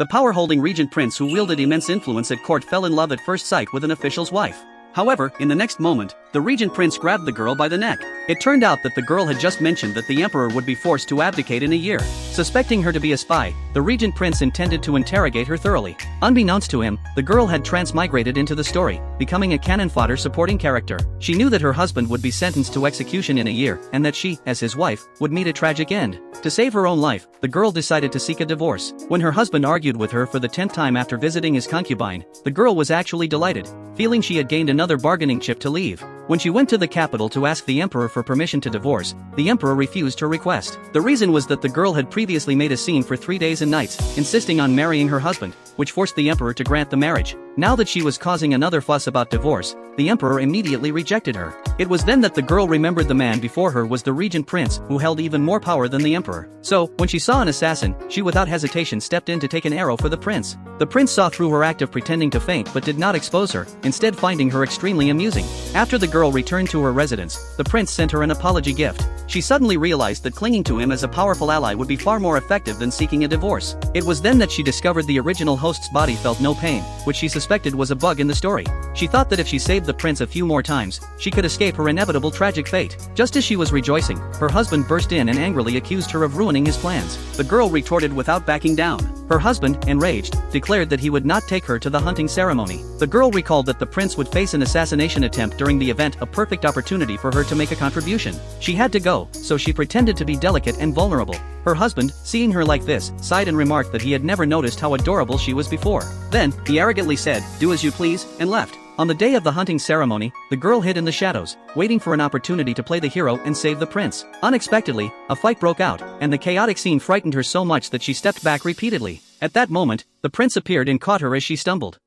The power-holding regent prince who wielded immense influence at court fell in love at first sight with an official's wife. However, in the next moment, the regent prince grabbed the girl by the neck. It turned out that the girl had just mentioned that the emperor would be forced to abdicate in a year. Suspecting her to be a spy, the regent prince intended to interrogate her thoroughly. Unbeknownst to him, the girl had transmigrated into the story, becoming a cannon fodder supporting character. She knew that her husband would be sentenced to execution in a year, and that she, as his wife, would meet a tragic end. To save her own life, the girl decided to seek a divorce. When her husband argued with her for the 10th time after visiting his concubine, the girl was actually delighted, feeling she had gained another bargaining chip to leave. When she went to the capital to ask the emperor for permission to divorce, the emperor refused her request. The reason was that the girl had previously made a scene for 3 days and nights, insisting on marrying her husband, which forced the emperor to grant the marriage. Now that she was causing another fuss about divorce, the emperor immediately rejected her. It was then that the girl remembered the man before her was the regent prince, who held even more power than the emperor. So, when she saw an assassin, she without hesitation stepped in to take an arrow for the prince. The prince saw through her act of pretending to faint but did not expose her, instead finding her extremely amusing. After the girl returned to her residence, the prince sent her an apology gift. She suddenly realized that clinging to him as a powerful ally would be far more effective than seeking a divorce. It was then that she discovered the original host's body felt no pain, which she suspected was a bug in the story. She thought that if she saved the prince a few more times, she could escape her inevitable tragic fate. Just as she was rejoicing, her husband burst in and angrily accused her of ruining his plans. The girl retorted without backing down. Her husband, enraged, declared that he would not take her to the hunting ceremony. The girl recalled that the prince would face an assassination attempt during the event, a perfect opportunity for her to make a contribution. She had to go, so she pretended to be delicate and vulnerable. Her husband, seeing her like this, sighed and remarked that he had never noticed how adorable she was before. Then, he arrogantly said, "Do as you please," and left. On the day of the hunting ceremony, the girl hid in the shadows, waiting for an opportunity to play the hero and save the prince. Unexpectedly, a fight broke out, and the chaotic scene frightened her so much that she stepped back repeatedly. At that moment, the prince appeared and caught her as she stumbled.